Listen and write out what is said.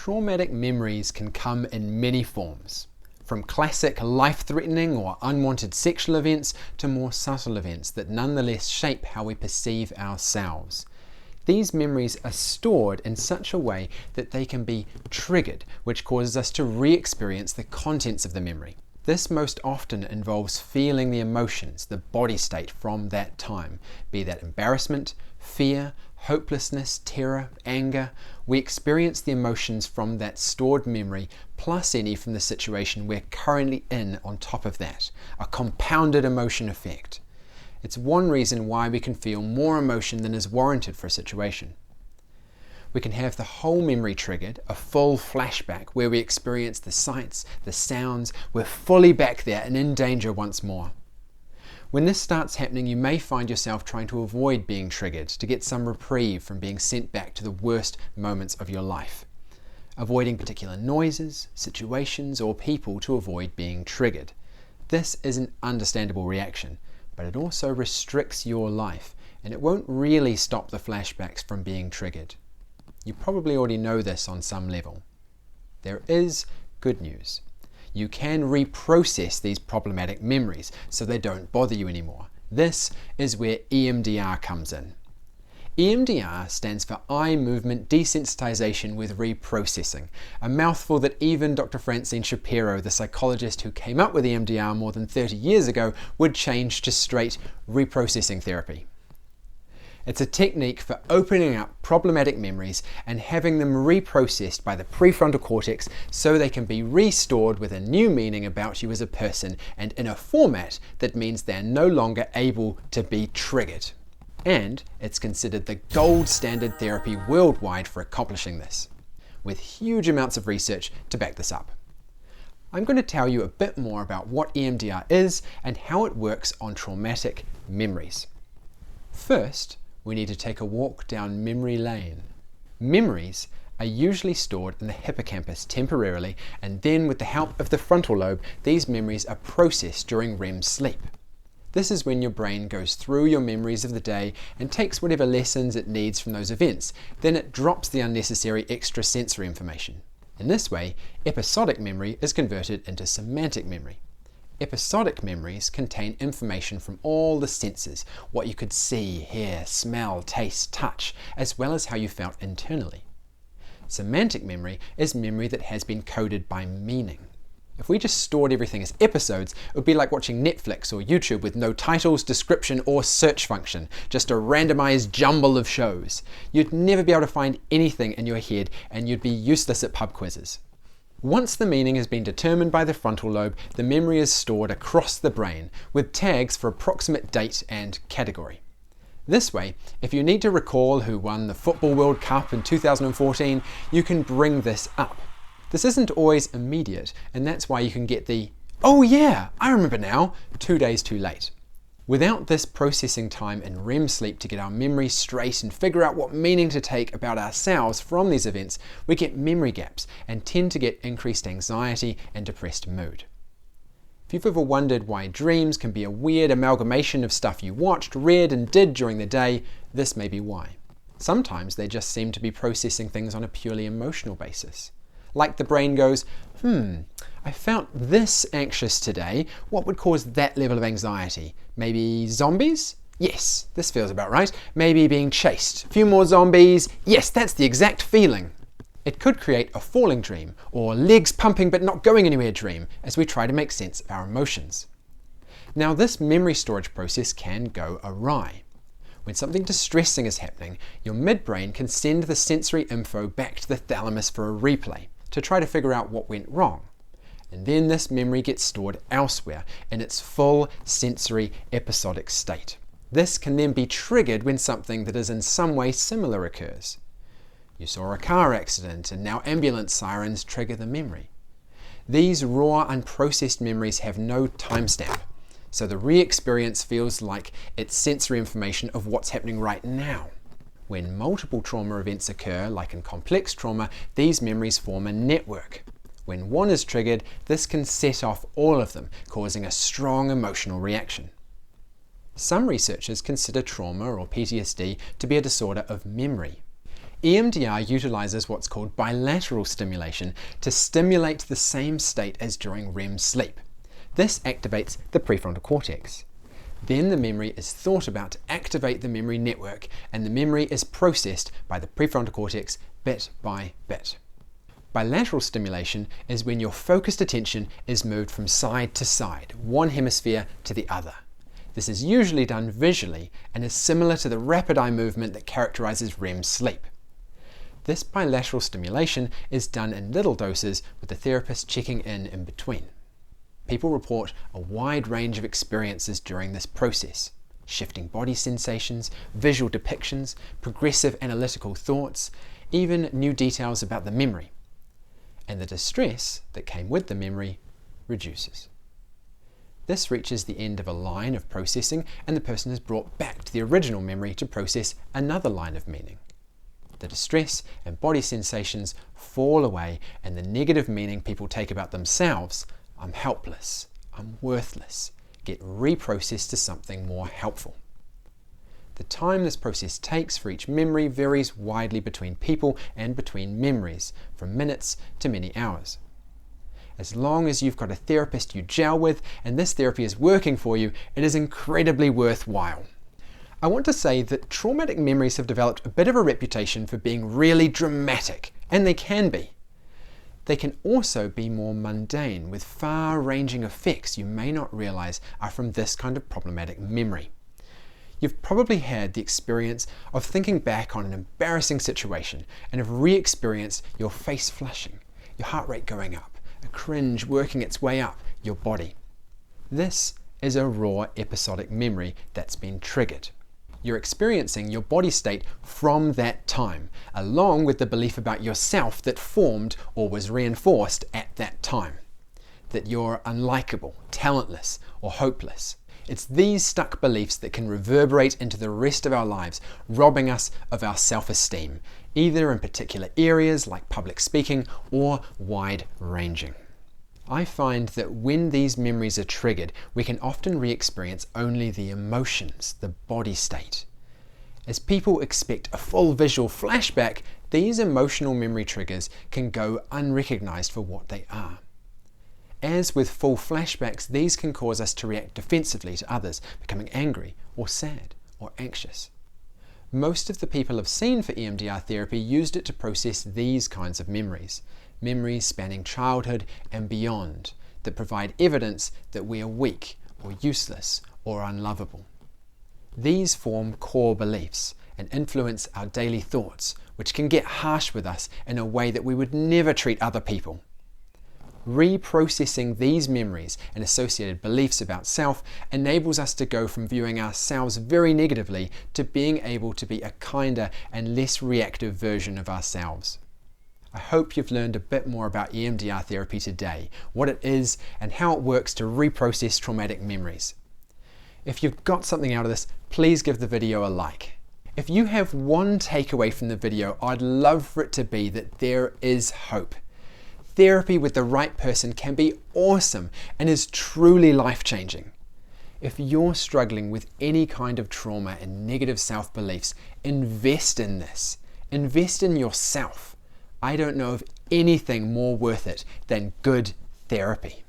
Traumatic memories can come in many forms, from classic life-threatening or unwanted sexual events to more subtle events that nonetheless shape how we perceive ourselves. These memories are stored in such a way that they can be triggered, which causes us to re-experience the contents of the memory. This most often involves feeling the emotions, the body state from that time, be that embarrassment, fear, hopelessness, terror, anger. We experience the emotions from that stored memory plus any from the situation we're currently in on top of that, a compounded emotion effect. It's one reason why we can feel more emotion than is warranted for a situation. We can have the whole memory triggered, a full flashback where we experience the sights, the sounds, we're fully back there and in danger once more. When this starts happening, you may find yourself trying to avoid being triggered to get some reprieve from being sent back to the worst moments of your life. Avoiding particular noises, situations, or people to avoid being triggered. This is an understandable reaction, but it also restricts your life, and it won't really stop the flashbacks from being triggered. You probably already know this on some level. There is good news. You can reprocess these problematic memories so they don't bother you anymore. This is where EMDR comes in. EMDR stands for Eye Movement Desensitization with Reprocessing, a mouthful that even Dr. Francine Shapiro, the psychologist who came up with EMDR more than 30 years ago, would change to straight reprocessing therapy. It's a technique for opening up problematic memories and having them reprocessed by the prefrontal cortex so they can be restored with a new meaning about you as a person and in a format that means they're no longer able to be triggered. And it's considered the gold standard therapy worldwide for accomplishing this, with huge amounts of research to back this up. I'm going to tell you a bit more about what EMDR is and how it works on traumatic memories. First, we need to take a walk down memory lane. Memories are usually stored in the hippocampus temporarily, and then with the help of the frontal lobe, these memories are processed during REM sleep. This is when your brain goes through your memories of the day and takes whatever lessons it needs from those events. Then it drops the unnecessary extrasensory information. In this way, episodic memory is converted into semantic memory. Episodic memories contain information from all the senses, what you could see, hear, smell, taste, touch, as well as how you felt internally. Semantic memory is memory that has been coded by meaning. If we just stored everything as episodes, it would be like watching Netflix or YouTube with no titles, description, or search function, just a randomized jumble of shows. You'd never be able to find anything in your head, and you'd be useless at pub quizzes. Once the meaning has been determined by the frontal lobe, the memory is stored across the brain, with tags for approximate date and category. This way, if you need to recall who won the Football World Cup in 2014, you can bring this up. This isn't always immediate, and that's why you can get the, "Oh yeah, I remember now," 2 days too late. Without this processing time in REM sleep to get our memory straight and figure out what meaning to take about ourselves from these events, we get memory gaps and tend to get increased anxiety and depressed mood. If you've ever wondered why dreams can be a weird amalgamation of stuff you watched, read, and did during the day, this may be why. Sometimes they just seem to be processing things on a purely emotional basis. Like the brain goes, I felt this anxious today. What would cause that level of anxiety? Maybe zombies? Yes, this feels about right. Maybe being chased. A few more zombies. Yes, that's the exact feeling. It could create a falling dream, or legs pumping but not going anywhere dream, as we try to make sense of our emotions. Now, this memory storage process can go awry. When something distressing is happening, your midbrain can send the sensory info back to the thalamus for a replay, to try to figure out what went wrong. And then this memory gets stored elsewhere in its full sensory episodic state. This can then be triggered when something that is in some way similar occurs. You saw a car accident and now ambulance sirens trigger the memory. These raw, unprocessed memories have no timestamp, so the re-experience feels like it's sensory information of what's happening right now. When multiple trauma events occur, like in complex trauma, these memories form a network. When one is triggered, this can set off all of them, causing a strong emotional reaction. Some researchers consider trauma or PTSD to be a disorder of memory. EMDR utilizes what's called bilateral stimulation to stimulate the same state as during REM sleep. This activates the prefrontal cortex. Then the memory is thought about to activate the memory network, and the memory is processed by the prefrontal cortex bit by bit. Bilateral stimulation is when your focused attention is moved from side to side, one hemisphere to the other. This is usually done visually and is similar to the rapid eye movement that characterizes REM sleep. This bilateral stimulation is done in little doses, with the therapist checking in between. People report a wide range of experiences during this process: shifting body sensations, visual depictions, progressive analytical thoughts, even new details about the memory. And the distress that came with the memory reduces. This reaches the end of a line of processing, and the person is brought back to the original memory to process another line of meaning. The distress and body sensations fall away, and the negative meaning people take about themselves, I'm helpless, I'm worthless, get reprocessed to something more helpful. The time this process takes for each memory varies widely between people and between memories, from minutes to many hours. As long as you've got a therapist you gel with and this therapy is working for you, it is incredibly worthwhile. I want to say that traumatic memories have developed a bit of a reputation for being really dramatic, and they can be. They can also be more mundane, with far-ranging effects you may not realize are from this kind of problematic memory. You've probably had the experience of thinking back on an embarrassing situation and have re-experienced your face flushing, your heart rate going up, a cringe working its way up your body. This is a raw episodic memory that's been triggered. You're experiencing your body state from that time, along with the belief about yourself that formed or was reinforced at that time. That you're unlikable, talentless, or hopeless. It's these stuck beliefs that can reverberate into the rest of our lives, robbing us of our self-esteem, either in particular areas like public speaking or wide-ranging. I find that when these memories are triggered, we can often re-experience only the emotions, the body state. As people expect a full visual flashback, these emotional memory triggers can go unrecognized for what they are. As with full flashbacks, these can cause us to react defensively to others, becoming angry or sad or anxious. Most of the people I've seen for EMDR therapy used it to process these kinds of memories spanning childhood and beyond, that provide evidence that we are weak or useless or unlovable. These form core beliefs and influence our daily thoughts, which can get harsh with us in a way that we would never treat other people. Reprocessing these memories and associated beliefs about self enables us to go from viewing ourselves very negatively to being able to be a kinder and less reactive version of ourselves. I hope you've learned a bit more about EMDR therapy today, what it is and how it works to reprocess traumatic memories. If you've got something out of this, please give the video a like. If you have one takeaway from the video, I'd love for it to be that there is hope. Therapy with the right person can be awesome and is truly life-changing. If you're struggling with any kind of trauma and negative self-beliefs, invest in this. Invest in yourself. I don't know of anything more worth it than good therapy.